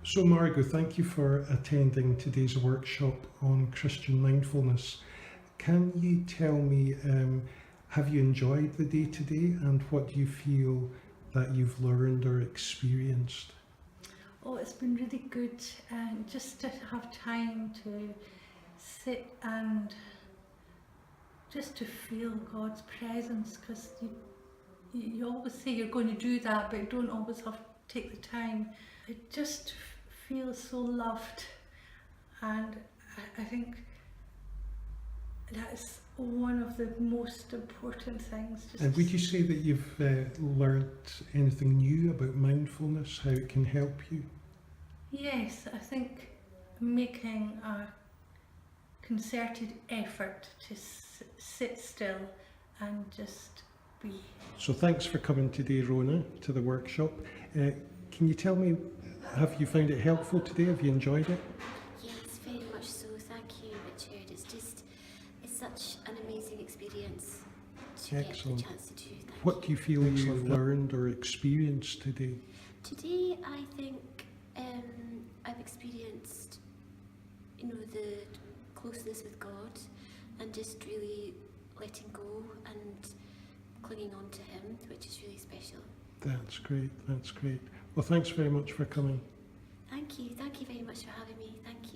So Margot, thank you for attending today's workshop on Christian mindfulness. Can you tell me, have you enjoyed the day today, and what do you feel that you've learned or experienced? Oh, it's been really good, and just to have time to sit and just to feel God's presence, because you always say you're going to do that, but you don't always have to take the time. It just feels so loved, and I think that's one of the most important things. And would you say that you've learnt anything new about mindfulness, how it can help you? Yes, I think making a concerted effort to sit still and just be. So thanks for coming today, Rona, to the workshop. Can you tell me, have you found it helpful today? Have you enjoyed it? Yes, very much so. Thank you, Richard. It's such an amazing experience to Excellent. get the chance to do. What do you feel you've learned or experienced today? Today, I think I've experienced, the closeness with God, and just really letting go and clinging on to Him, which is really special. That's great, that's great. Well, thanks very much for coming. Thank you very much for having me. Thank you.